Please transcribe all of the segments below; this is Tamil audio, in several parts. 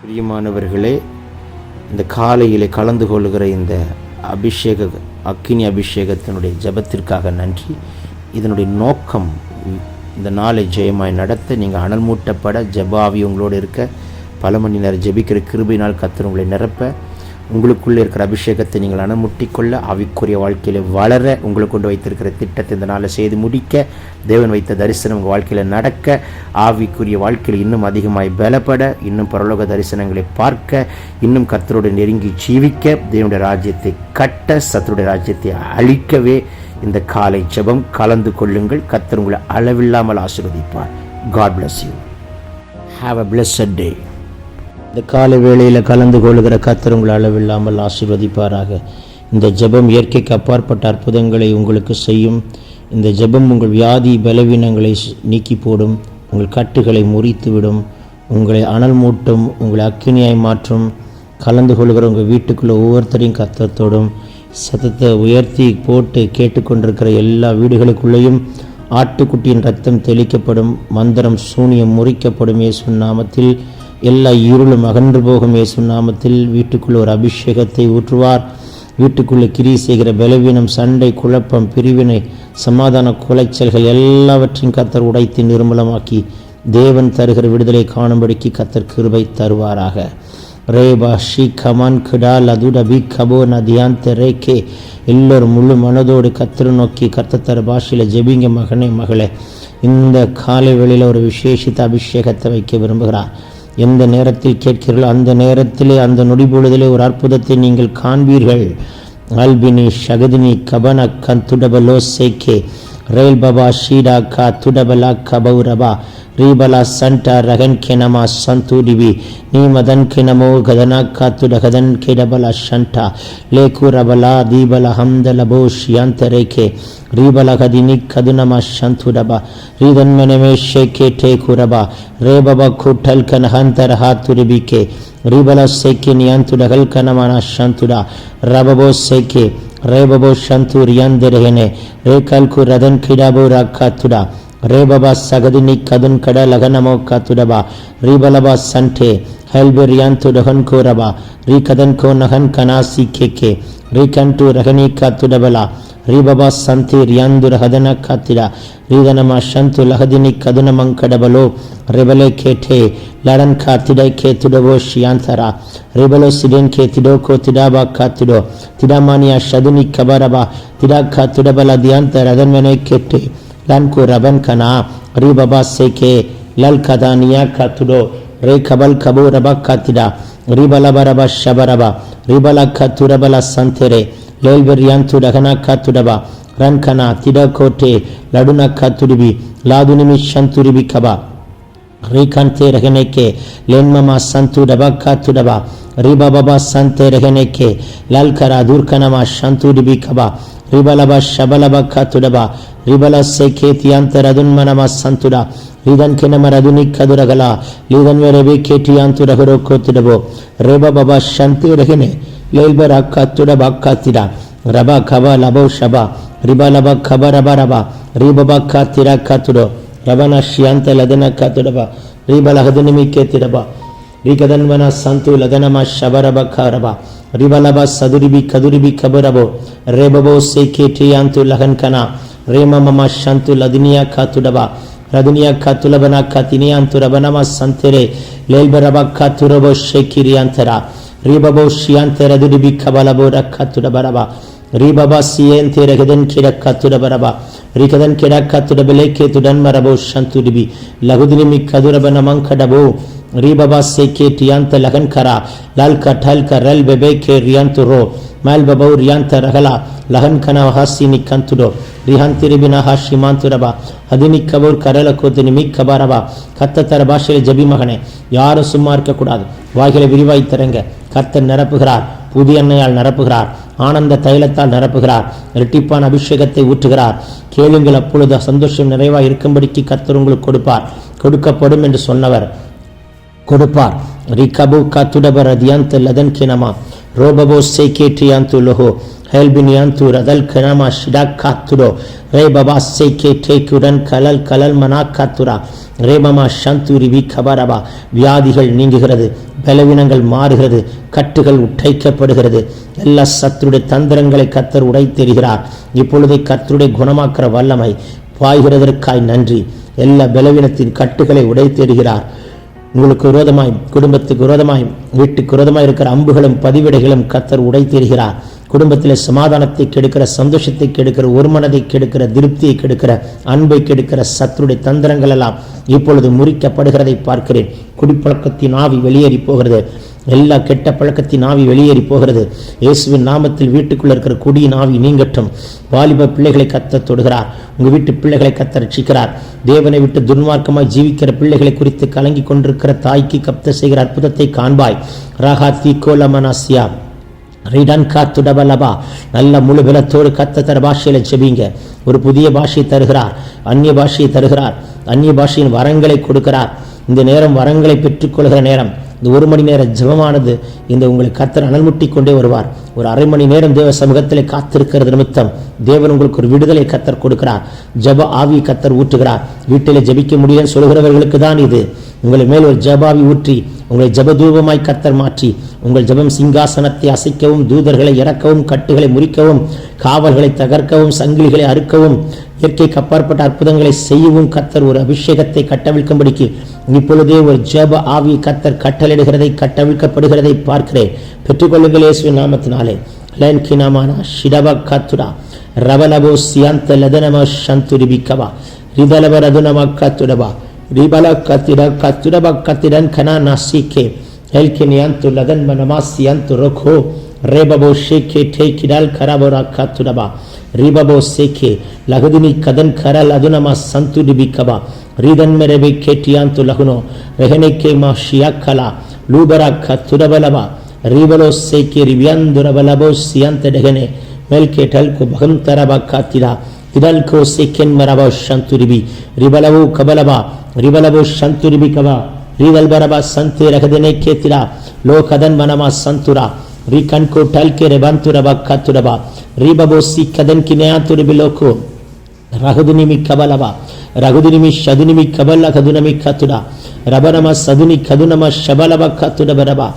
பிரியமானவர்களே, இந்த காலையில் கலந்து கொள்கிற இந்த அக்கினி அபிஷேகத்தினுடைய ஜெபத்திற்காக நன்றி. இதனுடைய நோக்கம் இந்த நாளை ஜெயமாய் நடத்த, நீங்கள் அனல் மூட்டப்பட, ஜெபாவி உங்களோடு இருக்க, பல மணி நேரம் ஜெபிக்கிற கிருபையினால் கர்த்தர் உங்களை நிரப்ப, உங்களுக்குள்ளே இருக்கிற அபிஷேகத்தை நீங்கள் அனமுட்டிக்கொள்ள, ஆவிக்குரிய வாழ்க்கையில் வளர, உங்களுக்கு கொண்டு வைத்திருக்கிற திட்டத்தை இந்த நாளில் செய்து முடிக்க, தேவன் வைத்த தரிசனம் உங்கள் வாழ்க்கையில் நடக்க, ஆவிக்குரிய வாழ்க்கையில் இன்னும் அதிகமாய் பலப்பட, இன்னும் பரலோக தரிசனங்களை பார்க்க, இன்னும் கர்த்தரோடு நெருங்கி ஜீவிக்க, தேவனுடைய ராஜ்யத்தை கட்ட, சத்துருடைய ராஜ்யத்தை அழிக்கவே இந்த காலை ஜெபம் கலந்து கொள்ளுங்கள். கர்த்தர் உங்களை அளவில்லாமல் ஆசீர்வதிப்பார். God bless you. Have a blessed day. இந்த காலை வேளையில் கலந்து கொள்கிற கர்த்தர் உங்களை அளவில்லாமல் ஆசீர்வதிப்பாராக. இந்த ஜெபம் இயற்கைக்கு அப்பாற்பட்ட அற்புதங்களை உங்களுக்கு செய்யும். இந்த ஜெபம் உங்கள் வியாதி பலவீனங்களை நீக்கி போடும், உங்கள் கட்டுகளை முறித்துவிடும், உங்களை அனல் மூட்டும், உங்களை அக்கினியாய் மாற்றும். கலந்து கொள்கிற உங்கள் வீட்டுக்குள்ளே ஒவ்வொருத்தரையும் கர்த்தத்தோடும் சத்தத்தை உயர்த்தி போட்டு கேட்டுக்கொண்டிருக்கிற எல்லா வீடுகளுக்குள்ளேயும் ஆட்டுக்குட்டியின் ரத்தம் தெளிக்கப்படும், மந்திரம் சூனியம் முறிக்கப்படும் இயேசு நாமத்தில். எல்லா இருளும் அகன்று போகும் இயேசு நாமத்தில். வீட்டுக்குள்ளே ஒரு அபிஷேகத்தை ஊற்றுவார். வீட்டுக்குள்ளே கிரியை செய்கிற பலவீனம், சண்டை, குழப்பம், பிரிவினை, சமாதான குலைச்சல்கள் எல்லாவற்றையும் கர்த்தர் உடைத்து நிர்மூலமாக்கி தேவன் தருகிற விடுதலை காணும்படிக்கு கர்த்தர் கிருபை தருவாராக. ரேபா ஷீ கமான் கிடா லதுட பி கபோ நதியாந்த ரேகே. எல்லோரும் முழு மனதோடு கர்த்தரை நோக்கி கர்த்தர் பாஷையில் ஜெபிங்க. மகனே மகளே, இந்த காலை வேளையில் ஒரு விசேஷித்த அபிஷேகத்தை வைக்க விரும்புகிறார். எந்த நேரத்தில் கேட்கிறீர்களோ அந்த நேரத்திலே, அந்த நொடி பொழுதிலே ஒரு அற்புதத்தை நீங்கள் காண்பீர்கள். அல்பினி ஷகதினி கபன கந்துடபலோ சேகே ரேல் பபா ஷீடா கா துடபலா கபௌரபா ரீபலா சண்டா ரகன் கெனமா சந்தூடிவி நீ மதன் கெனமோ கதனா காத்துட கதன் கெடபலா ஷண்டா லேகுரபலா தீபல ஹம்தலபோ ஷியாந்தரேகே ரீபல கதினி கதுனமா சந்துடபா ரீதன்மனமே ஷேகே டேகுரபா ரேபபா குட்டல் கனஹந்தரஹா துரிபிகே ரீபல சேகே நியாந்துடகல் கனமானா சந்துடா ரபபோ சேகே ரேபபோ சந்தூரியாந்தரேகனே ரேகல்கு ரதன் கிடாபோ ராக்காத்துடா ரேபபா சகதினி கதுன் கட லகனமோ காத்துடபா ரீபலபா சண்டே ஹெல்பெரியாந்து டஹன் கோரபா ரீ கதன் கோ நகன் கனாசி கேகே ரீ கண்டு ரகனி காத்துடபலா ரீபபா சந்தி ரியாந்து ரஹதன காத்திடா ரீதனமா சந்து லஹதினி கதுனமங்கடபலோ ரெபலே கேட்டே லடன் காத்திடை கேத்துடவோ ஷியாந்தரா ரெபலோ சிடென் கேத்திடோ கோ திடாபா காத்திடோ திடாமானியா ஷதுனி கபரபா திடா காத்துடபலா தியாந்த ரதன்மனை கேட்டே லன்கு ரபன் கனா ரீபபா சேகே லல் கதானியா காத்துடோ ரே கபல் கபோ ரபா காத்திடா ரீபலபரபா ஷபரபா ரீபலா காத்துரபலா சந்தரே லேல்பெரியாந்து ரகனா காத்துடபா ரன் கனா திட கோட்டே லடுனா காத்துடிபி லாதுனிமி சந்துரிபி கபா ரீகாந்தே ரகனேக்கே லேன்மமா சந்துடபா காத்துடபா ரீபபா சந்தே ரகனேக்கே லல்கரா தூர்கனமா சந்துடிபி கபா ரிபலபா ஷபலபா காத்துடபா ரிபல சேகே தியாந்த ரதுன்மனமா சந்துடா ரிதன் கிணம ரதுனி கதுரகலா லிதன் வெரபி கேட்டியாந்து ரகரோ கோத்துடபோ ரேபபா சந்து ரகனே லேல்பரா காத்துடபா காத்திடா ரபா கபா லபோ ஷபா ரிபலபா கபரபா ரபா ரிபபா காத்திரா காத்துடோ ரபனா ஷியாந்த லதன காத்துடபா ரிபலஹதுனிமி கேத்திடபா ரிகதன்வன சந்து லதனமா ஷபரபா காரபா ரிபலபா சதுரிபி கதுரிபி கபரபோ ரேபபோ சேகே டியாந்து லகன் கனா ரேமமமா சந்து லதுனியா காத்துடபா ரதுனியா காத்துலபனா காத்தினியாந்து ரபனமா சந்தரே லேல்பரபா காத்துரபோ ஷேக்கிரியாந்தரா ரீபபோ ஷியாந்த ரதுரிபி கபலபோ ரக்காத்துடபரபா ரீபபா சியேந்தே ரகதன் கிடக்காத்துடபரபா ரிகதன் கிடக்காத்துடபலே கேத்துடன் மரபோ சந்துடிபி லகுதினிமி கதுரபனமங்கடபோ ரீபபா சேகே டியாந்த லகன் கரா லால் கட்டல் கரல் பெபே கே ரியாந்து ரோ மால் பபோ ரியாந்த ரகலா லகன் கனா ஹாசினி கந்துடோ ரிஹாந்திரிபினா ஹாஷிமாந்துரபா அதினி கபூர் கரல கோத்தினிமி கபாரபா கத்தத்தர பாஷையில் ஜபி மகனே, யாரும் சும்மா இருக்கக்கூடாது. வாய்களை விரிவாய் தரங்க. கர்த்தர் நிரப்புகிறார், புதிய எண்ணெயால் நிரப்புகிறார், ஆனந்த தைலத்தால் நிரப்புகிறார், இரட்டிப்பான அபிஷேகத்தை ஊற்றுகிறார். கேளுங்கள், அப்பொழுது சந்தோஷம் நிறைவாக இருக்கும்படிக்கு கர்த்தர் உங்களுக்கு கொடுப்பார். கொடுக்கப்படும் என்று சொன்னவர் கொடுப்பார். ரிகபு கத்துடபரதியந்த லதன் கினமா ரோபபோ சேகேட்டியாந்து லோஹோ ஹெல்பினியாந்து ரதல் கினமா ஷிடா காத்துடோ ரே பபா சேகேட்டேக்குடன் கலல் கலல் மனா காத்துரா ரேபமா சந்தூரிவி கபரபா. வியாதிகள் நீங்குகிறது, பலவீனங்கள் மாறுகிறது, கட்டுகள் உடைக்கப்படுகிறது. எல்லா சத்துருடைய தந்திரங்களை கர்த்தர் உடைத்தெறிகிறார். இப்பொழுதே கர்த்தருடைய குணமாக்குற வல்லமை பாய்கிறதற்காய் நன்றி. எல்லா பலவீனத்தின் கட்டுகளை உடைத்தெறிகிறார். உங்களுக்கு விரோதமாய், குடும்பத்துக்கு விரோதமாய், வீட்டுக்கு விரோதமாய் இருக்கிற அம்புகளும் பதிவிடைகளும் கர்த்தர் உடைத்தெறிகிறார். குடும்பத்தில் சமாதானத்தை கெடுக்கிற, சந்தோஷத்தை கெடுக்கிற, ஒரு மனதை கெடுக்கிற, திருப்தியை கெடுக்கிற, அன்பை கெடுக்கிற சத்துருடைய தந்திரங்கள் எல்லாம் இப்பொழுது முறிக்கப்படுகிறதை பார்க்கிறேன். குடிப்பழக்கத்தின் ஆவி வெளியேறி போகிறது. எல்லா கெட்ட பழக்கத்தின் ஆவி வெளியேறி போகிறது. இயேசுவின் நாமத்தில் வீட்டுக்குள்ள இருக்கிற குடியின் ஆவி நீங்கட்டும். வாலிப பிள்ளைகளை கர்த்தர் தொடுகிறார். உங்கள் வீட்டு பிள்ளைகளை கர்த்தர் ரட்சிக்கிறார். தேவனை விட்டு துன்மார்க்கமாய் ஜீவிக்கிற பிள்ளைகளை குறித்து கலங்கி கொண்டிருக்கிற தாய்க்கு கர்த்தர் செய்கிற அற்புதத்தை காண்பாய். ராகா தீகோலமனாசியா ரிடன் காத்துடபலபா. நல்ல முழு பலத்தோடு கர்த்தர் பாஷையில செபிங்க. ஒரு புதிய பாஷை தருகிறார், அந்நிய பாஷையை தருகிறார், அந்நிய பாஷையின் வரங்களை கொடுக்கிறார். இந்த நேரம் வரங்களை பெற்றுக்கொள்கிற நேரம். இந்த 1 மணி நேர ஜெபமானது இந்த உங்களை கர்த்தர் அனல்முட்டி கொண்டே வருவார். ஒரு அரை மணி நேரம் தேவ சமூகத்திலே காத்திருக்கிறது நிமித்தம் தேவன் உங்களுக்கு ஒரு விடுதலை கர்த்தர் கொடுக்கிறார். ஜெப ஆவி கர்த்தர் ஊற்றுகிறார். வீட்டிலே ஜெபிக்க முடியலன்னு சொல்கிறவர்களுக்கு தான் இது. உங்களை மேல் ஒரு ஜெபாவி ஊற்றி உங்களை ஜெபதூபமாய் கர்த்தர் மாற்றி உங்கள் ஜெபம் சிங்காசனத்தை அசைக்கவும், தூதர்களை இறக்கவும், கட்டுகளை முறிக்கவும், காவல்களை தகர்க்கவும், சங்கிலிகளை அறுக்கவும், இயற்கைக்கு அப்பாற்பட்ட அற்புதங்களை செய்யவும் கர்த்தர் ஒரு அபிஷேகத்தை கட்டவிழ்க்கும்படிக்கு இப்பொழுதே ஒரு ஜெப ஆவி கர்த்தர் கட்டளிடுகிறதை, கட்டவிழ்க்கப்படுகிறதை பார்க்கிறேன். பெற்றுக்கொள்ளுங்கள் இயேசுவின் நாமத்தினாலே. லன்கினாமானா ஷிடப காத்துடா ரவலபோ சியாந்த லதனம சந்துரிபிக்கவா ரிதலப ரதுனம காத்துடபா ரிபல கத்திட கத்துடப கத்திடன் கனா நாசிகே எல்கினியாந்து லதன் மனமாசியாந்து ரொகோ ரேபபோ ஷேகே டேக்கிடால் கரபோரா காத்துடபா ரிபபோ சேகே லகுதினி கதன் கரல் அதுனமா சந்துரிபிக்கவா ரீதன் மெரபே கேட்டியாந்து லகுனோ ரெஹனேகே மா ஷியாக்கலா லூபரா கத்துடபலபா ரிபலோ சேகே ரிவியாந்துரபலபோ சியாந்த டெகனே மெல்கே டல்கு பகந்தரபா காத்திடா திடல்கோ சேக்கென் மரபா சந்துரிபி ரிபலவோ கபலபா ரிபலவோ சந்துரிபி கவா ரீதல்பரபா சந்தே ரகதனே கேத்திடா லோ கதன் மனமா சந்துரா ரிகன்கோ டல்கே ரெபந்துரபா காத்துடபா ரிபபோ சி கதன் கினேயாத்துரிபி லோகோ ரகுதுனிமி கபலபா ரகுதுனிமி ஷதுனிமி கபல்ல கதுனமி காத்துடா ரபனம சதுனி கதுனம ஷபலப காத்துடபரபா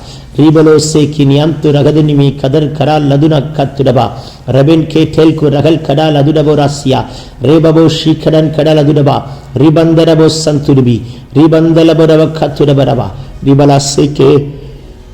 ரிபலோ சேக்கி நியாந்து ரகதுனிமி கதர் கரால் லதுன காத்துடபா ரபின் கே டெல்கு ரகல் கடல் அதுடபோ ராசியா ரேபபோ ஷீகடன் கடல் அதுடபா ரிபந்தரபோ சந்துரிபி ரிபந்தலபரவ காத்துடபரபா ரிபலா சேக்கே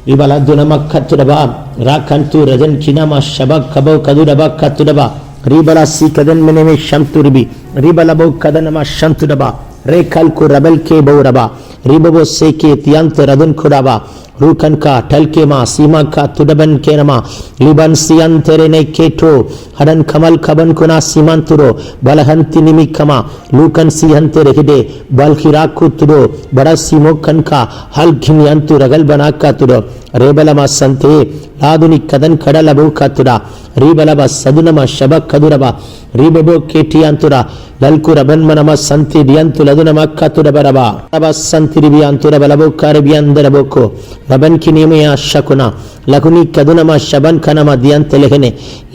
ரிபலா துனம காத்துடபா ராகந்து ரஜன் கினமா ஷப கபோ கதுடபா காத்துடபா ரிபலா சி கதன் மெனமே சந்துரிபி ரிபலபோ கதனமா சந்துடபா ரேகல்கு ரபல் கே பௌரபா ரிபபோ சேக்கே தியாந்த ரதுன் குடபா रूकन का टलके मा सीमा का तुडबन केनमा लिबन सियन तेरे ने केटो हडन कमल कबन कुना सीमांतुरो बलहंति निमिकमा लूकन सियन तेरे हिडे बलखिरा कुतुरो बड़ा सीमोकन का हल घिनियंतु रगल बना का तुरो रेबलमा संते लादुनि कदन கடலபு கத்துடா ரீபலப சதுனம ஷப கதுரபா ரீபபோ கேட்டியந்துரா லல்குரபன்மனம சந்திதியந்து லதுனம கத்துடபரபா ரப சந்திரிபியந்துர பலபு கரபியந்தரபோகோ ரபன் கினிமயா ஷகுனா லகுனி கதுனம ஷபன் கனம தியந்தலெஹனே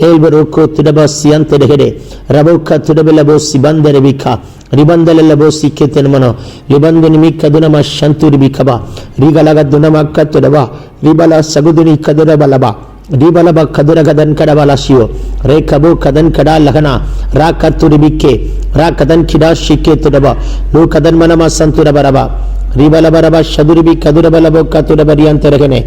ஏல்பரோகோ துடப சியந்தலெஹெடே ரபோ கத்துடபலபோ சிபந்தரபிகா ரிபந்தலலபோ சிக்கெத்தனமனோ லிபந்துனிமி கதுனம சந்துரிபிகபா ரிகலகதுனம கத்துடபா ரிபல சகுதுனி கதுரபலபா ரிபலப கதுரகதன் கடபலசியோ ரே கபோ கதன் கடா லகனா ரா கத்துரிபிக்கே ரா கதன் கிடா ஷிக்கே துடபா லூ கதன் மனம சந்துரபரபா ரிபலபரபா ஷதுரிபி கதுரபலபோ கத்துடபரியாந்தரகனே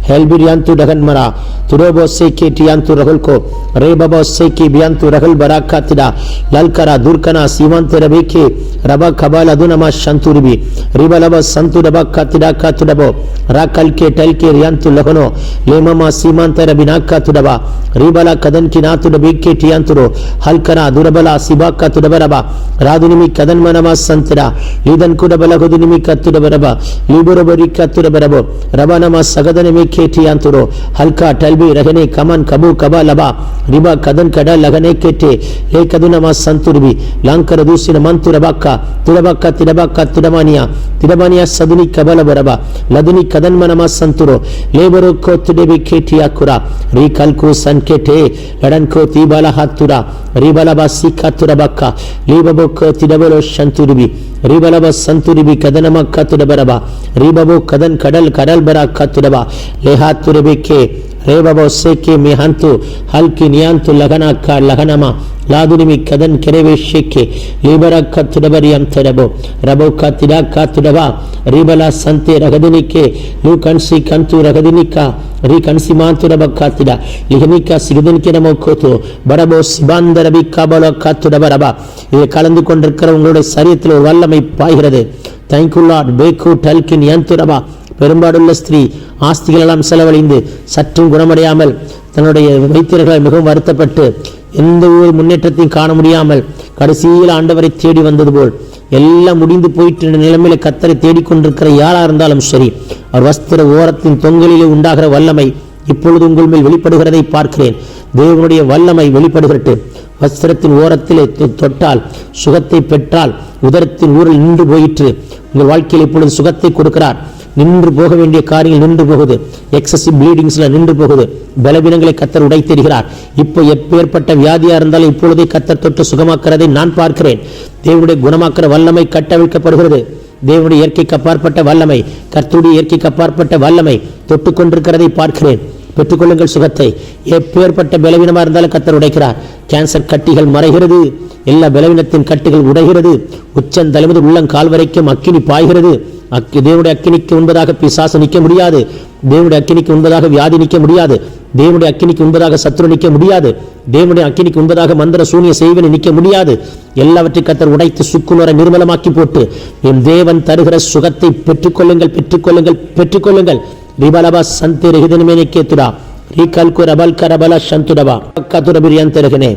ஹெல்பிரியாந்து டகன்மரா துரோபோ சேக்கே டியாந்து ரகுல்கோ ரேபபோ சேக்கி பியாந்து ரகுல் பராக்காத்திடா லல்கரா துர்கனா சீமாந்தரபிக்கே ரபா கபால் அதுனமா சந்துரிபி ரிபலப சந்துடபா காத்திடா காத்துடபோ ராக்கல்கே டல்கே ரியாந்து லகனோ லேமமா சீமாந்தரபினா காத்துடபா ரிபலா கதன் கினாத்துடபிக்கே டியாந்துரோ ஹல்கரா துரபலா சிபா காத்துடபரபா ராதுனிமி கதன் மனமா சந்திரா லீதன் குடபல குதுனிமி கத்துட பரபா லிபுரபரி கத்துரபரபோ ரபனமா சகதனமே கேட்டியாந்துரோ ஹல்கா டல்பி ரகனே கமன் கபு கபா லபா ரிபா கதன் கட லகனே கேட்டே லே கதுனமா சந்துருபி லாங்கர தூசின மந்துரபாக்கா திரபாக்கா திரபாக்கா திரபானியா சதுனி கபல பரபா லதுனி கதன்மனமா சந்துரோ லேபரோ கோ திடபி கேட்டியாக்குரா ரீ கல்கு சன் கேட்டே லடன் கோ தீபால ஹாத்துரா ரிபலபா சிக்கா துரபாக்கா லீபபோ கோ திடபலோ சந்துருபி ரிபலபா சந்துருபி கதனமா கத்துடபரபா ரிபபோ கதன் கடல் கடல் பரா கத்துடபா லேஹாத்துரபிக்கே ரேபபோ சேக்கே மிஹாந்து ஹல்கி நியாந்து லகனாக்கா லகனமா லாதுனிமி கதன் கெரவே ஷேக்கே லிபரா கத்துடபரியம் தரபோ ரபோ கத்திடா காத்துடபா ரிபலா சந்தே ரகதினிக்கே லூ கன்சி கந்து ரகதினிக்கா ரீ கன்சி மாத்துரப காத்திடா லிகனிக்கா சிறுதனிக்கு நமோ கோத்து பரபோ சிபாந்தரபி காபலோ காத்துடபரபா இதை கலந்து கொண்டிருக்கிற உங்களுடைய சரீரத்தில் ஒரு வல்லமை பாய்கிறது. Thank you Lord. பேக்கு டல்கின் யந்துரபா பெரும்பாடுள்ள ஸ்திரீ ஆஸ்திகள் எல்லாம் செலவழிந்து சற்றும் குணமடையாமல் தன்னுடைய வைத்தியர்களால் மிகவும் வருத்தப்பட்டு எந்த ஒரு முன்னேற்றத்தையும் காண முடியாமல் கடைசியில் ஆண்டவரை தேடி வந்தது போல் எல்லாம் முடிந்து போயிட்டு நிலைமையில கத்தரை தேடிக்கொண்டிருக்கிற யாரா இருந்தாலும் சரி, அவர் வஸ்திர ஓரத்தின் தொங்கலிலே உண்டாகிற வல்லமை இப்பொழுது உங்கள் மேல் வெளிப்படுகிறதை பார்க்கிறேன். தேவனுடைய வல்லமை வெளிப்படுகிறது. வஸ்திரத்தின் ஓரத்திலே தொட்டால் சுகத்தை பெற்றால் உதரத்தின் ஊரில் நின்று போயிற்று. உங்கள் வாழ்க்கையில் இப்பொழுது சுகத்தை கொடுக்கிறார். நின்று போக வேண்டிய காரியங்கள் நின்று போகுது. எக்ஸசிவ் ப்ளீடிங்ஸ்ல நின்று போகுது. பலவீனங்களை கத்தர் உடைத்தெறிகிறார். இப்போ எப்பேற்பட்ட வியாதியா இருந்தாலும் இப்பொழுதே கத்தர் தொட்டு சுகமாக்குறதை நான் பார்க்கிறேன். தேவனுடைய குணமாக்குற வல்லமை கட்டவிழ்க்கப்படுகிறது. தேவனுடைய இயற்கைக்கு அப்பாற்பட்ட வல்லமை, கர்த்தருடைய இயற்கைக்கு அப்பாற்பட்ட வல்லமை தொட்டு கொண்டிருக்கிறதை பார்க்கிறேன். பெற்றுக்கொள்ளுங்கள் சுகத்தை. எப்பேற்பட்ட பலவீனமா இருந்தாலும் கத்தர் உடைக்கிறார். கேன்சர் கட்டிகள் மறைகிறது. எல்லா பலவீனத்தின் கட்டுகள் உடைகிறது. உச்சந்தலைமுதல் உள்ளங்கால் வரைக்கும் அக்கினி பாய்கிறது. தேவனுடைய அக்கினிக்கு உண்பதாக பிசாசு நிற்க முடியாது. தேவனுடைய அக்கினிக்கு உண்பதாக வியாதி நிற்க முடியாது. தேவனுடைய அக்கினிக்கு உண்பதாக சத்துரு நிற்க முடியாது. தேவனுடைய அக்கினிக்கு உண்பதாக மந்திர சூனிய செய்வனை நிற்க முடியாது. எல்லாவற்றை கத்தர் உடைத்து சுக்குநூற நிர்மலமாக்கி போட்டு என் தேவன் தருகிற சுகத்தை பெற்றுக்கொள்ளுங்கள், பெற்றுக்கொள்ளுங்கள், பெற்றுக்கொள்ளுங்கள். ரிபலபா சந்தே ரஹிதனமே கேத்துடா रीकलको रबल का रबला शंतुडबा का तुरबिरियंतरगने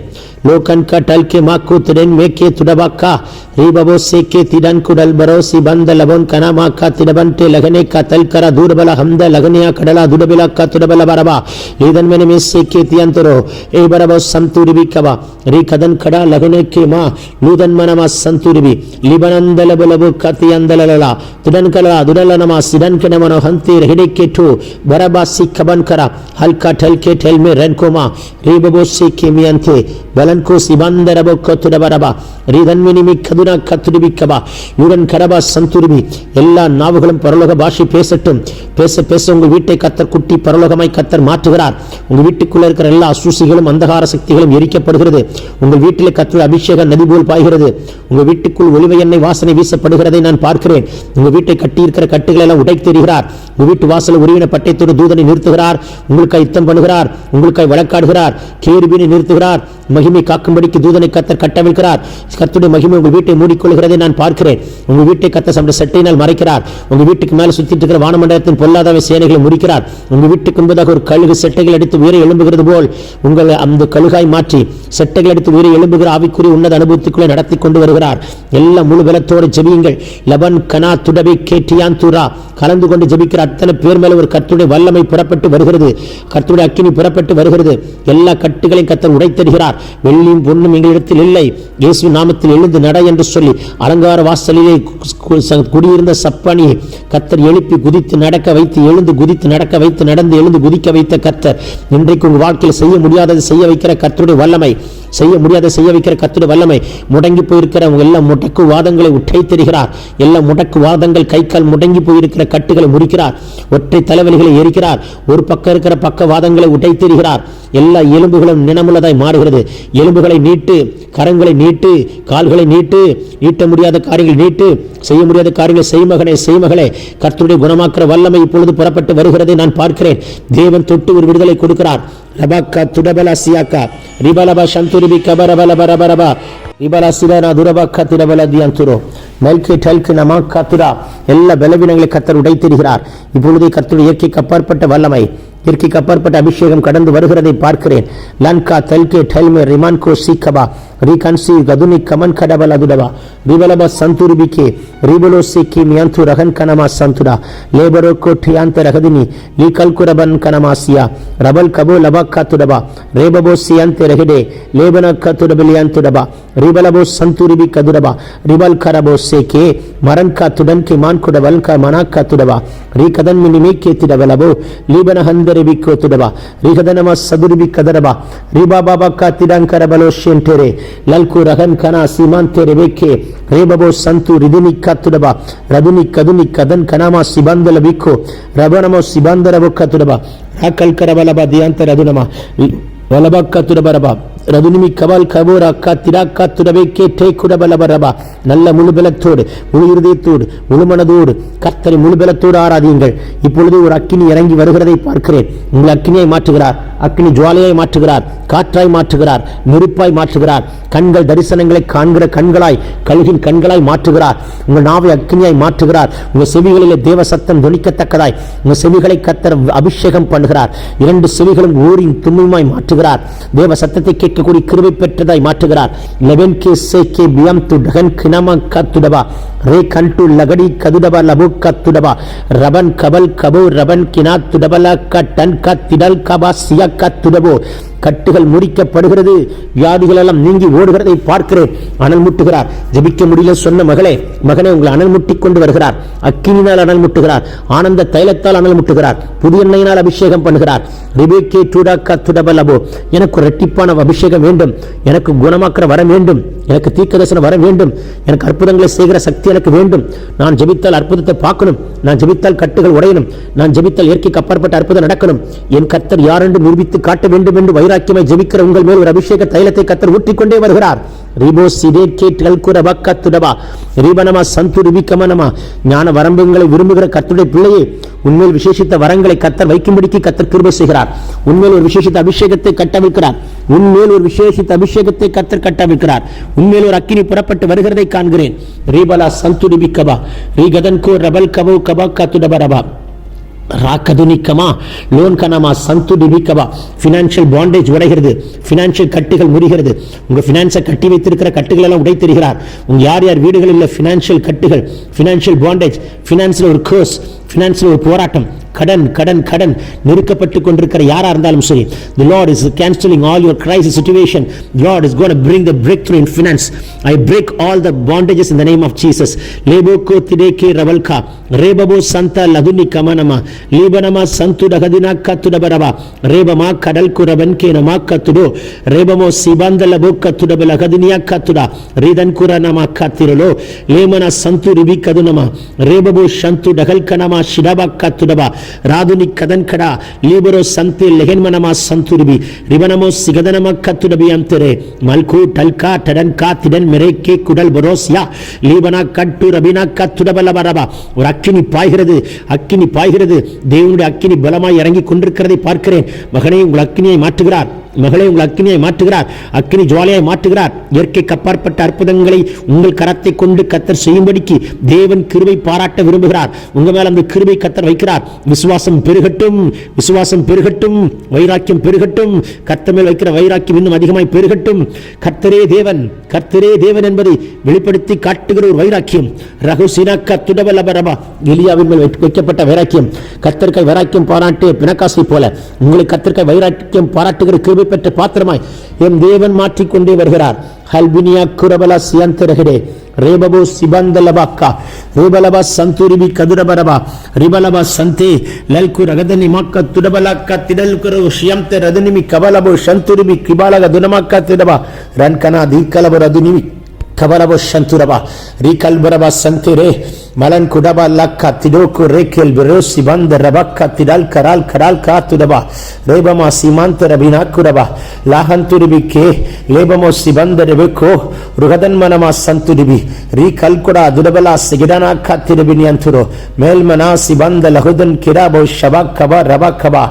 लोकन का टल के माकू तिरन में के तुडबा का रीबबो से के तिरन कुडल बरोसी बंद लबन कना मा का तिरबंटे लगने का तल करा दूर बला हमद लगने कडला दुडबिला का तुडबला बरबा लीदन में में से के तियंतरो ए बरबो संतुरिबी कबा री कदन खड़ा लगने के मा लूदन मनमा संतुरिबी लिबनंदल बलबो का तियंदलला तिरन कला दुडलनमा सिदन के नमनो हंती रहडे के ठो बरबा सी कबन करा हल्का ठल के ठल में रनकोमा रीबबो से के मियंते बलन को सिबंदरबो को तुडबरबा रीदन में निमि கதுனா கத்துடுபி கபா யுடன் கடபா சந்துருபி. எல்லா நாவுகளும் பரலோக பாஷை பேசட்டும். பேச பேச உங்கள் வீட்டை கத்தர் குட்டி பரலோகமாய் கத்தர் மாற்றுகிறார். உங்கள் வீட்டுக்குள்ள இருக்கிற எல்லா அசூசிகளும் அந்தகார சக்திகளும் எரிக்கப்படுகிறது. உங்கள் வீட்டிலே கத்தர் அபிஷேக நதி போல் பாய்கிறது. உங்கள் வீட்டுக்குள் ஒளிவை எண்ணெய் வாசனை வீசப்படுகிறதை நான் பார்க்கிறேன். உங்கள் வீட்டை கட்டியிருக்கிற கட்டுகளை எல்லாம் உடைத்தெறிகிறார். உங்கள் வீட்டு வாசல் உருவின பட்டயத்தோடு தூதனை நிறுத்துகிறார். உங்களுக்காய் யுத்தம் பண்ணுகிறார். உங்களுக்காய் வழக்காடுகிறார். கேருபீனை நிறுத்துகிறார். மகிமை காக்கும்படிக்கு தூதனை கத்தர் கட்டவிழ்கிறார். கர்த்தருடைய மகிமை உங்கள் வீட்டை மூடிக்கொள்கிறதை நான் பார்க்கிறேன். உங்கள் வீட்டை கத்தர் சம சட்டையினால் மறைக்கிறார். உங்கள் வீட்டுக்கு மேலே சுத்திட்டு இருக்கிற வானமண்டலத்தின் பொல்லாத சேனைகளை முடிக்கிறார். உங்கள் வீட்டுக்கு முன்பதாக ஒரு கழுகு செட்டைகள் அடித்து உயிரை எழும்புகிறது போல் உங்களை அந்த கழுகாய் மாற்றி செட்டைகள் அடித்து உயிரை எழும்புகிற ஆவிக்குரிய உன்னத அனுபவத்துக்குள்ளே நடத்தி கொண்டு வருகிறார். எல்லாம் முழு பலத்தோடு ஜெபியுங்கள். லபன் கனா துடபை கேட்டியான் தூரா கலந்து கொண்டு ஜெபிக்கிற அத்தனை பேர் மேல ஒரு கர்த்தருடைய வல்லமை புறப்பட்டு வருகிறது. கர்த்தருடைய அக்கினி புறப்பட்டு வருகிறது. எல்லா கட்டுகளையும் கர்த்தர் உடைத்தருகிறார். வெள்ளியும் பொன்னும் எங்களிடத்தில் இல்லை, இயேசு நாமத்தில் எழுந்து நட என்று சொல்லி அலங்கார வாசலிலே குடியிருந்த சப்பானியை கர்த்தர் எழுப்பி குதித்து நடக்க வைத்து எழுந்து குதித்து நடக்க வைத்து நடந்து எழுந்து குதிக்க வைத்த கர்த்தர் இன்றைக்கு உங்கள் வாழ்க்கையில் செய்ய முடியாததை செய்ய வைக்கிற கர்த்தருடைய வல்லமை, செய்ய முடியாத செய்ய வைக்கிற கர்த்தருடைய வல்லமை. முடங்கி போயிருக்கிற எல்லா முடக்கு வாதங்களை உடைத்தெறிகிறார். எல்லா முடக்கு வாதங்கள் கை கால் முடங்கி போயிருக்கிற கட்டுகளை முடிக்கிறார். ஒற்றை தலைவலிகளை எரிக்கிறார். ஒரு பக்கம் இருக்கிற பக்க வாதங்களை உடைத்தெறிகிறார். எல்லா எலும்புகளும் நினமுள்ளதாய் மாறுகிறது. எலும்புகளை நீட்டு, கரங்களை நீட்டு, கால்களை நீட்டு, ஈட்ட முடியாத காரியங்கள் நீட்டு, செய்ய முடியாத காரியங்கள் செய்மகனே செய்மகளே. கர்த்தருடைய குணமாக்குற வல்லமை இப்பொழுது புறப்பட்டு வருகிறதை நான் பார்க்கிறேன். தேவன் தொட்டு ஒரு விடுதலை கொடுக்கிறார். ரபாக்கா துடபலா சியாக்கா ரிபலபா சந்துரிபி கபரபலபரபரபா ரிபலா சிவனா துரபாக்கா திரபல தியந்துரோ மெல்கே டல்கு நமாக்கா துரா. எல்லா பலவீனங்களை கர்த்தர் உடைத்தெறிகிறார். இப்பொழுதே கர்த்தருடைய இயற்கைக்கு அப்பாற்பட்ட வல்லமை இயற்கைக்கு அப்பாற்பட்ட அபிஷேகம் கடந்து வருகிறதை பார்க்கிறேன். லன்கா தெல்கே டெல்மே ரிமான்கோ சீக்கபா ரீகன்சி கதுனி கமன் கடபல துடவா ரிபலப சந்துருபிகே ரிபலோ சிக்கி மியந்து ரகன் கனமா சந்துடா லேபரோ கோட்டியாந்த ரகதினி லீ கல்குரபன் கனமாசியா ரபல் கபோ லபக்கா துடபா ரேபபோ சியந்த ரஹிடே லேபனக்க துடபலியாந்துடபா ரிபலபோ சந்துருபி கதுடபா ரிபல் கரபோ சேகே மரன் கா துடன் கி மான் குடவல் க மனாக்கா துடபா ரீகதன் மினிமே கேத்திடவலபோ லீபன ஹந்தரிபி கோத்துடபா ரீகதனம சதுருபி கதரபா ரிபா பாபா கா திடங்கரபலோ ஷென்டெரே லல்கு ரகன் கனா சீமாந்தே ரெபேக்கே ரேபபோ சந்து ரிதினி கத்துடபா ரதுனி கதுனி கதன் கனாமா சிபந்தல விக்கோ ரபனமோ சிபந்தரபோ கத்துடபா ராக்கல் கரபலபா தியாந்த ரதுனமா வலபக்கத்துடபரபா ரதுனிமி கபால் கபோர் அக்கா திராக்கா துடவே கேட்டே குடபலபரபா நல்ல முழுபலத்தோடு முழு இருதயத்தோடு முழுமனதோடு கர்த்தரை முழுபலத்தோடு ஆராதியுங்கள். இப்பொழுது ஒரு அக்கினி இறங்கி வருகிறதை பார்க்கிறேன். உங்கள் அக்கினியை மாற்றுகிறார், அக்கினி ஜுவாலையை மாற்றுகிறார், காற்றாய் மாற்றுகிறார், நெருப்பாய் மாற்றுகிறார், கண்கள் தரிசனங்களை காண்கிற கண்களாய் கழுகின் கண்களாய் மாற்றுகிறார். உங்கள் நாவை அக்கினியாய் மாற்றுகிறார். உங்கள் செவிகளிலே தேவ சத்தம் துணிக்கத்தக்கதாய் உங்கள் செவிகளை கர்த்தர் அபிஷேகம் பண்ணுகிறார். 2 செவிகளும் ஊரின் தும்முமாய் மாற்றுகிறார். தேவ சத்தத்தை கேட்கக்கூடிய கிருபை பெற்றதாய் மாற்றுகிறார். லெவன் கே சேகே பியம் து டகன் கினம கத்துடபா ரே கண்டு லகடி கதுடபா லபு கத்துடபா ரபன் கபல் கபோ ரபன் கினா துடபல கட்டன் கத்திடல் கபா சிய கத்துடபோ கட்டுகள் முறிக்கப்படுகிறது, வியாதிகள் எல்லாம் நீங்கி ஓடுகிறதை பார்க்கிறேன். அனல் முட்டுகிறார். ஜெபிக்க முடியல சொன்ன மகளே, மகனே, உங்களை அனல் முட்டி கொண்டு வருகிறார். அக்கினினால் அனல் முட்டுகிறார், ஆனந்த தைலத்தால் அனல் முட்டுகிறார், புதிய எண்ணெயினால் அபிஷேகம் பண்ணுகிறார். ரிபேக்கே டுடாக்கா துடபலபோ எனக்கு இரட்டிப்பான அபிஷேகம் வேண்டும், எனக்கு குணமாக்குற வர வேண்டும், எனக்கு தீர்க்கதரிசனம் வர வேண்டும், எனக்கு அற்புதங்களை செய்கிற சக்தி எனக்கு வேண்டும். நான் ஜெபித்தால் அற்புதத்தை பார்க்கணும், நான் ஜெபித்தால் கட்டுகள் உடையணும், நான் ஜெபித்தால் இயற்கைக்கு அப்பாற்பட்ட அற்புதம் நடக்கணும், என் கர்த்தர் யார் என்று நிரூபித்து காட்ட வேண்டும் என்று வைராக்கியமாய் ஜெபிக்கிற உங்கள் மேல் ஒரு அபிஷேக தைலத்தை கர்த்தர் ஊற்றிக்கொண்டே வருகிறார். ரிபோ சிதே கேட்கள் குரபக்கத்துடபா ரிபனமா சந்துருபி கமனமா ஞான வரம்புகளை விரும்புகிற கர்த்தருடைய பிள்ளையே, உண்மையில் விசேஷித்த வரங்களை கர்த்தர் வைக்கும்படிக்கு கர்த்தர் கிருபை செய்கிறார். உண்மையில் ஒரு விசேஷித்த அபிஷேகத்தை கட்டமைக்கிறார். உண்மையில் ஒரு விசேஷித்த அபிஷேகத்தை கர்த்தர் கட்டமைக்கிறார். உண்மையில் ஒரு அக்கினி புறப்பட்டு வருகிறதை காண்கிறேன். ரிபலா சந்துருபி கபா ரிகதன் கோ ரபல் கபோ கபா கத்துடபரபா ராக்கதுனிக்கமா லோன் கனமா சந்து டிபிக்கவா பினான்சியல் பாண்டேஜ் உடைகிறது, பினான்சியல் கட்டுகள் முறிகிறது. உங்க பினான்ஸை கட்டி வைத்திருக்கிற கட்டுகள் எல்லாம் உடை தெரிகிறார். உங்க யார் யார் வீடுகளில் பினான்சியல் கட்டுகள், பினான்சியல் பாண்டேஜ், பினான்சியல் ஒரு கோர்ஸ், பினான்சியல் ஒரு போராட்டம், கடன் கடன் கடன் நெருக்கப்பட்டு கொண்டிருக்கிற யாரா இருந்தாலும் சரி, the Lord is cancelling all your crisis situation. The Lord is going to bring the breakthrough in finance. I break all the bondages in the name of Jesus. Leboko tideke ravalka rebabo santa laduni kamanama libanama santu dagadina katudabaraba rebama kadal kuraban kenama katudo rebamo sibanda labokka tudabala gadiniya katuda ridan kuranama katirolo lemana santu ribi kadunama rebabo shantu dagal kanama shidaba katudaba ராதுனி கதன் கடா லீபரோ சந்தி லெகன்மனமா சந்துருபி ரிபனமோ சிகதனம கத்துடபி அந்தரே மல்கு டல்கா டடன்கா திடன் மெரேக்கே குடல் பரோசியா லீபனா கட்டு ரபினா கத்துடபலபரபா ஒரு அக்கினி பாய்கிறது, அக்கினி பாய்கிறது. தேவனுடைய அக்கினி பலமாய் இறங்கி கொண்டிருக்கிறதை பார்க்கிறேன். மகனே, உங்கள் அக்கினியை மாற்றுகிறார். மகளே, உங்கள் அக்கினியை மாற்றுகிறார், அக்கினி ஜுவாலையாய் மாற்றுகிறார். இயற்கைக்கு அப்பாற்பட்ட அற்புதங்களை உங்கள் கரத்தை கொண்டு கர்த்தர் செய்யும்படிக்கு தேவன் கிருபை பாராட்ட விரும்புகிறார். உங்க மேல் அந்த கிருபை கர்த்தர் வைக்கிறார். விசுவாசம் பெருகட்டும், விசுவாசம் பெருகட்டும், வைராக்கியம் பெருகட்டும். கர்த்தர் மேல் வைக்கிற வைராக்கியம் இன்னும் அதிகமாய் பெருகட்டும். கர்த்தரே தேவன், கர்த்தரே தேவன் என்பதை வெளிப்படுத்தி காட்டுகிற ஒரு வைராக்கியம். ரகுசினா கத்துடபலபரபா எலியாவின் மேல் வைக்கப்பட்ட வைராக்கியம். கர்த்தர்காய் வைராக்கியம் பாராட்டிய பிணக்காசை போல உங்களை கர்த்தர்காய் வைராக்கியம் பாராட்டுகிற கிருபை பெற்ற பாத்திரமாய் என் தேவன் மாற்றிக்கொண்டே வருகிறார். ஹல்பினியா குரபலா சியந்தரகடே ரேபபோ சிபந்தலபாக்கா ரேபலபா சந்துரிபி கதுரபரபா ரிபலபா சந்தே லல்கு ரகதனி மாக்க துடபலாக்கா திடல்குரு ஷியம்த ரதனிமி கபலபோ சந்துரிபி கிபாலக துனமாக்கா திடபா ரன்கனா தீக்கலபோ ரதுனிமி கபலபோ சந்துரபா ரீகல்பரபா சந்திரே மலன் குடபா லக்கா திடோக்கு ரேக்கேல் விரோசி பந்த ரபக்கா திடல் கரால் கரால் காத்துடபா ரேபமா சீமாந்த ரபினா குடபா லாஹந்துரிபி கே லேபமோ சிபந்த ரெபெக்கோ ருகதன்மனமா சந்துரிபி ரீகல்குடா துடபலா சிகிடனா காத்திரபினி அந்துரோ மேல்மனா சிபந்த லகுதன் கிராபோ ஷபாக்கபா ரபாக்கபா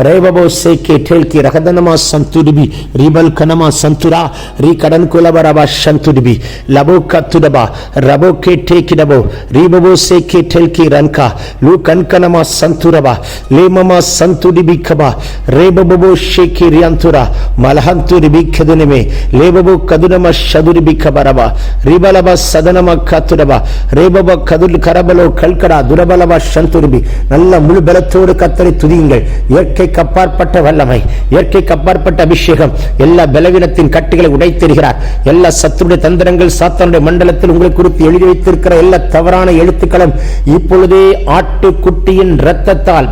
ரேபபோ சேக்கே டேல்கி ரகதனமா சந்துரிபி ரீபல் கனமா சந்துரா ரீ கடன் குலபரபா சந்துரிபி லபோ கத்துடபா ரபோ கே டேக்கிடபோ ரீ ரேபபோ சேகே டெல்கி ரன்கா லூ கன்கனமா சந்துரபா லேமமா சந்துடிபிகபா ரேபபோ ஷேகி ரியாந்துரா மலஹந்துரிபிகதுனிமே லேபபோ கதுனமா ஷதுரிபிகபரபா ரிபலபா சதனமா கத்துரபா ரேபபா கதுல் கரபலோ கல்கடா துரபலபா சந்துரிபி. நல்ல முழு பலத்தோடு கர்த்தரை துதியுங்கள். இயற்கைக்கு அப்பாற்பட்ட வல்லமை, இயற்கைக்கு அப்பாற்பட்ட அபிஷேகம் எல்லா பலவீனத்தின் கட்டுகளை உடைத்தெறிகிறார். எல்லா சத்துருடைய தந்திரங்கள் சாத்தானுடைய மண்டலத்தில் உங்களை குறித்து எழுதி வைத்திருக்கிற எல்லா தவறான எழுத்துக்களும் இப்பொழுதே ஆட்டுக்குட்டியின் இரத்தத்தால்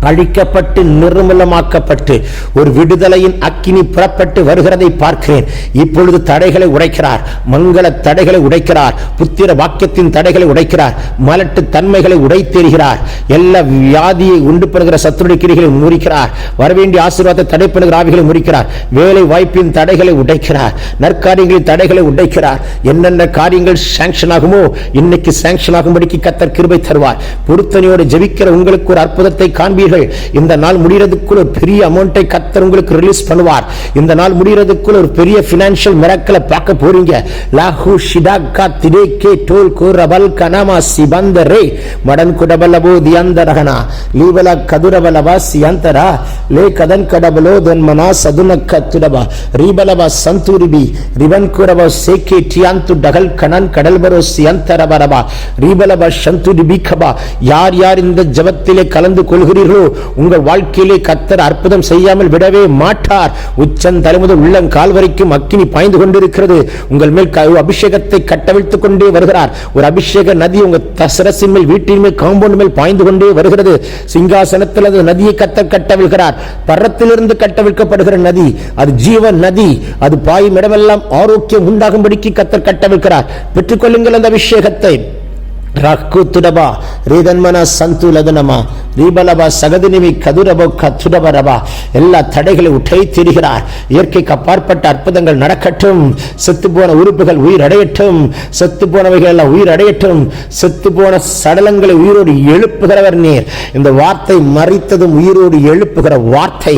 அழிக்கப்பட்டு நிர்மூலமாக்கப்பட்டு ஒரு விடுதலையின் அக்கினி புறப்பட்டு வருகிறதை பார்க்கிறேன். இப்பொழுது தடைகளை உடைக்கிறார், மங்கள தடைகளை உடைக்கிறார், புத்திர வாக்கியத்தின் தடைகளை உடைக்கிறார், மலட்டு தன்மைகளை உடைத்தெறிகிறார். எல்லா வியாதியை உண்டு பண்ணுகிற சத்துருடைய கிரிகளை முறிக்கிறார். வரவேண்டிய ஆசீர்வாதத்தை தடை பண்ணுகிற ஆவிகளை முறிக்கிறார். வேலை வாய்ப்பின் தடைகளை உடைக்கிறார், நற்காரியங்களின் தடைகளை உடைக்கிறார். என்னென்ன காரியங்கள் சாங்ஷன் ஆகுமோ இன்னைக்கு சாங்ஷன் ஆகும்படிக்கு கர்த்தர் கிருபை தருவார். பொருத்தனையோடு ஜெபிக்கிற உங்களுக்கு ஒரு அற்புதத்தை காண்பீர்கள். இந்த நாள் முடிகிறதுக்குள்ள ஒரு பெரிய அமௌண்ட்டை கர்த்தர் உங்களுக்கு ரிலீஸ் பண்ணுவார். இந்த நாள் முடிகிறதுக்குள்ள ஒரு பெரிய பினான்சியல் மிராக்கிளை பார்க்க போறீங்க. லாஹு ஷிடாகா திடேகே டோல் கோரபல் கனமா சிபந்தரே மடன் குடபலபோ தியந்தரகனா லீவல கதுரபலபா சியந்தரா லே கதன் கடபலோ தன்மனா சதுனக்க துடபா ரீபலபா சந்துரிபி ரிபன் குரபா சேகே டியாந்து டகல் கனன் கடல்பரோ சியந்தரபரபா ரீபலபா சந்துரிபிகபா. யார் யார் இந்த ஜெபத்திலே கலந்து கொள்கிறீர்களோ உங்கள் வாழ்க்கையிலே கர்த்தர் அற்புதம் செய்யாமல் விடவே மாட்டார். உச்சம் தலைமுதல் உள்ளங்கால் வரைக்கும் அக்கினி பாய்ந்து கொண்டிருக்கிறது. உங்கள் மேல் அபிஷேகத்தை கட்டவிழ்த்துக் கொண்டே வருகிறார். ஒரு அபிஷேக நதி உங்க சிரசின் மேல், வீட்டின் மேல், காம்பவுண்ட் மேல் பாய்ந்து கொண்டே வருகிறது. சிங்காசனத்தில் அந்த நதியை கர்த்தர் கட்டவிழ்கிறார். பரத்திலிருந்து கட்டவிழ்க்கப்படுகிற நதி அது ஜீவ நதி. அது பாயும் இடமெல்லாம் ஆரோக்கியம் உண்டாகும்படிக்கு கர்த்தர் கட்டவிழ்கிறார். பெற்றுக்கொள்ளுங்கள் அந்த அபிஷேகத்தை. ராக்குத்துடபா ரீதன்மன சந்துலதனமா ரீபலபா சகதினிமி கதுரபோ கத்துடபரபா. எல்லா தடைகளை உடைத்தெறிகிறார். இயற்கைக்கு அப்பாற்பட்ட அற்புதங்கள் நடக்கட்டும். செத்து போன உறுப்புகள் உயிர் அடையட்டும். செத்து போனவைகள் எல்லாம் உயிர் அடையட்டும். செத்து போன சடலங்களை உயிரோடு எழுப்புகிறவர் நீர். இந்த வார்த்தை மரித்ததும் உயிரோடு எழுப்புகிற வார்த்தை,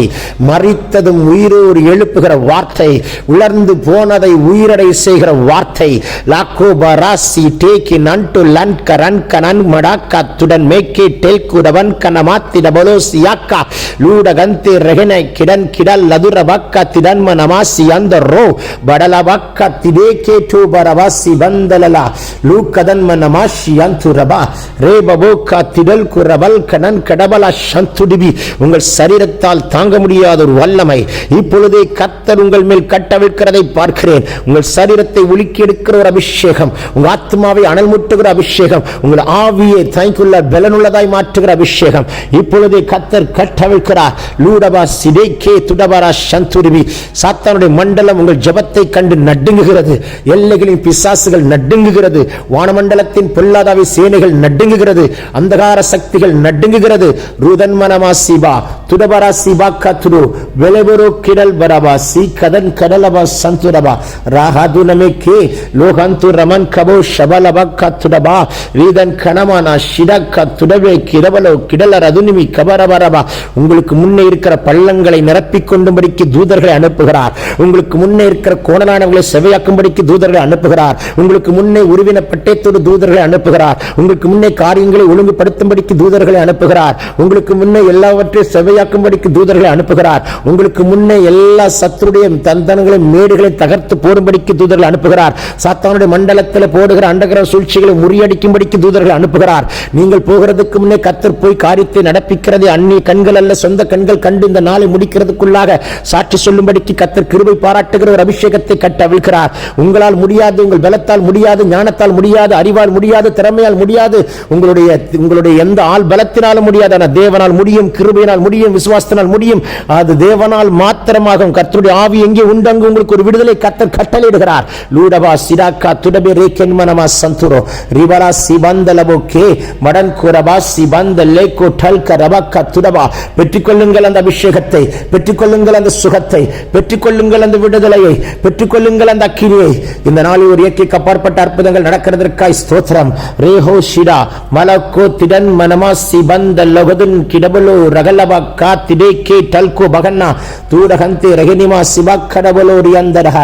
மரித்ததும் உயிரோடு எழுப்புகிற வார்த்தை, உலர்ந்து போனதை உயிரடை செய்கிற வார்த்தை. லாக்கோ பராசி டேக்கி நன்டு லன் கரன் கனன் மடாக்கா துடன் மேக்கே டெல்குடவன் கனமாத்திட பலோசியாக்கா லூடகந்தே ரெகனை கிடன் கிடல் லதுரபக்கா திடன்ம நமாசி அந்தரோ படலபக்கா திடேகே டூபரவாசி பந்தலலா லூக்கதன்ம நமாசி அந்துரபா ரேபபோக்கா திடல் குரபல் கனன் கடபலா சந்துடிபி. உங்கள் சரீரத்தால் தாங்க முடியாத ஒரு வல்லமை இப்பொழுதே கர்த்தர் உங்கள் மேல் கட்டவிழ்க்கிறதை பார்க்கிறேன். உங்கள் சரீரத்தை உலுக்கி எடுக்கிற ஒரு அபிஷேகம், உங்கள் ஆத்மாவை அனல் முட்டுகிற அபிஷேகம், உங்கள் ஆவியை தாய்க்குள்ள பலனுள்ளதாய் மாற்றுகிற அபிஷேகம் இப்பொழுதே கர்த்தர் கட்டவிழ்க்கிறார். லூடபா சிடேகே துடபரா சந்துரிபி. சாத்தானுடைய மண்டலம் உங்கள் ஜெபத்தை கண்டு நடுங்குகிறது. எல்லைகளின் பிசாசுகள் நடுங்குகிறது. வானமண்டலத்தின் பொல்லாதாவி சேனைகள் நடுங்குகிறது. அந்தகார சக்திகள் நடுங்குகிறது. ரூதன்மனமா சிபா துடபரா சிபா கத்துரு வெலபரோ கிடல் பரபா சி கதன் கடலபா சந்துரபா ராஹதுனமே கே லோகந்து ரமன் கபோ ஷபலபா கத்துடபா ரீதன் கனமானா ஷிடக்கா துடவே கிரவலோ கிடலர் அதுனிமி கபரபரபா. உங்களுக்கு முன்னே இருக்கிற பள்ளங்களை நிரப்பிக் கொண்டும்படிக்கு தூதர்களை அனுப்புகிறார். உங்களுக்கு முன்னே இருக்கிற கோணலானவர்களை செவையாக்கும்படிக்கு தூதர்களை அனுப்புகிறார். உங்களுக்கு முன்னே உருவின பட்டயத்தோடு தூதர்களை அனுப்புகிறார். உங்களுக்கு முன்னே காரியங்களை ஒழுங்குபடுத்தும்படிக்கு தூதர்களை அனுப்புகிறார். உங்களுக்கு முன்னே எல்லாவற்றையும் செவையாக்கும்படிக்கு தூதர்களை அனுப்புகிறார். உங்களுக்கு முன்னே எல்லா சத்துருடைய தந்தனங்களையும் மேடுகளையும் தகர்த்து போடும்படிக்கு தூதர்களை அனுப்புகிறார். சாத்தானுடைய மண்டலத்தில் போடுகிற அண்டகர சூழ்ச்சிகளை முறியடிக்கும்படிக்கு தூதர்களை அனுப்புகிறார். நீங்கள் போகிறதுக்கு முன்னே கர்த்தர் போய் காரியத்தை நடப்பிக்கிறதை அந்நிய கண்கள் அல்ல சொந்த கண்கள் கண்டு இந்த நாளை முடிக்கிறதுக்குள்ளாக சாட்சி சொல்லும்படிக்கு கர்த்தர் கிருபை பாராட்டுகிற ஒரு அபிஷேகத்தை கட்டவிழ்கிறார். உங்களால் முடியாது, உங்கள் பலத்தால் முடியாது, ஞானத்தால் முடியாது, அறிவால் முடியாது, திறமையால் முடியாது, உங்களுடைய எந்த ஆள் பலத்தினாலும் முடியாது. ஆனால் தேவனால் முடியும், கிருபையினால் முடியும், விசுவாசத்தினால் முடியும். அது தேவனால் மாத்திரமாகும். கர்த்தருடைய ஆவி எங்கே உண்டு அங்கு உங்களுக்கு ஒரு விடுதலை கர்த்தர் கட்டளையிடுகிறார். லூடபா சிடாக்கா துடபே ரேக்கென்மனமா சந்துரோ ரிபரா சிபந்தலபோ கே மடன் குரபா சிபந்த லேக்கோ டல்க ரபக்க துடபா. பெற்றுக்கொள்ளுங்கள் அந்த அபிஷேகத்தை, பெற்றுக்கொள்ளுங்கள் அந்த சுகத்தை, பெற்றுக்கொள்ளுங்கள் அந்த விடுதலையை, பெற்றுக்கொள்ளுங்கள் அந்த அக்கினியை. இந்த நாளில் ஒரு இயற்கைக்கு அப்பாற்பட்ட அற்புதங்கள் நடக்கிறதற்காய் ஸ்தோத்திரம். ரேஹோ ஷிடா மலக்கோ திடன் மனமா சிபந்த லோகதுன் கிடபலோ ரகலபா காத்திடே கே டல்கோ பகன்னா தூரகந்தே ரகனிமா சிபா கடபலோ ரியந்தரஹ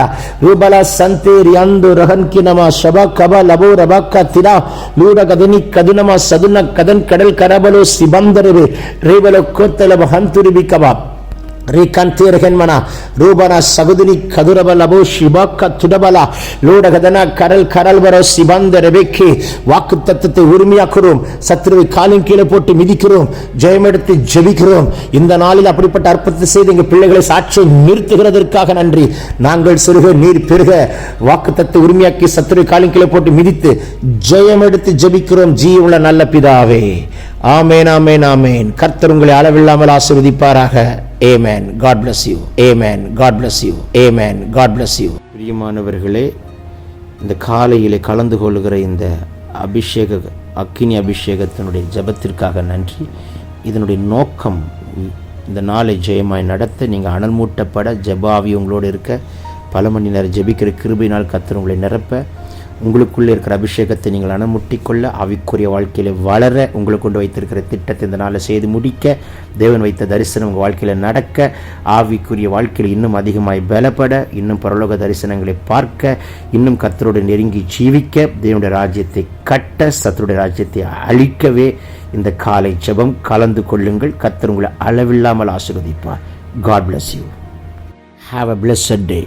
ரூபலா சந்தே ரியாந்து ரகன்கினமா ஷபா கபா லபோ ரபாக்கா திடா லூரகதனி கதுனமா சதுன கதன் கடல் கரபலோ சிபந்தரவே ரேபலோ கோத்தலப ஹந்துரிபி கபா ரீகந்தேரகன்மனா ரூபனா சகுதினி கதுரபலபோ ஷிபாக்க துடபலா லூடகதனா கடல் கரல்வரோ சிபந்த ரெபேக்கே. வாக்கு தத்தத்தை உரிமையாக்குறோம். சத்துருவை காலின் கீழே போட்டு மிதிக்கிறோம். ஜெயமெடுத்து ஜெபிக்கிறோம். இந்த நாளில் அப்படிப்பட்ட அற்புதத்தை செய்து எங்கள் பிள்ளைகளை சாட்சியை நிறுத்துகிறதற்காக நன்றி. நாங்கள் சிறுக நீர் பெருக வாக்கு தத்தை உரிமையாக்கி சத்துருவை காலின் கீழே போட்டு மிதித்து ஜெயமெடுத்து ஜெபிக்கிறோம் ஜீவனுள்ள நல்ல பிதாவே. ஆமேன் ஆமேன் ஆமேன். கர்த்தர் உங்களை அளவில்லாமல் ஆசீர்வதிப்பாராக. Amen. God bless you. Amen. God bless you. Amen. God bless you. பிரியமானவர்களே, இந்த காலையிலே கலந்து கொள்ளுகிற இந்த அக்கினி அபிஷேகத்தினுடைய ஜெபத்திற்காக நன்றி. இதனுடைய நோக்கம் இந்த நாளை ஜெயமாய் நடத்த, நீங்கள் அனல் மூட்டப்பட, ஜெபாவி உங்களோடு இருக்க, பல மணி நேரம் ஜெபிக்கிற கிருபையினால் கர்த்தர் உங்களை நிரப்ப, உங்களுக்குள்ளே இருக்கிற அபிஷேகத்தை நீங்கள் அனுமுட்டிக்கொள்ள, ஆவிக்குரிய வாழ்க்கையில் வளர, உங்களுக்கு கொண்டு வைத்திருக்கிற திட்டத்தை இந்த நாளில் செய்து முடிக்க, தேவன் வைத்த தரிசனம் உங்கள் வாழ்க்கையில் நடக்க, ஆவிக்குரிய வாழ்க்கையில் இன்னும் அதிகமாய் பலப்பட, இன்னும் பரலோக தரிசனங்களை பார்க்க, இன்னும் கர்த்தரோடு நெருங்கி ஜீவிக்க, தேவனுடைய ராஜ்யத்தை கட்ட, சத்துருடைய ராஜ்யத்தை அழிக்கவே இந்த காலை ஜெபம் கலந்து கொள்ளுங்கள். கர்த்தர் உங்களை அளவில்லாமல் ஆசீர்வதிப்பார். God bless you. Have a blessed day.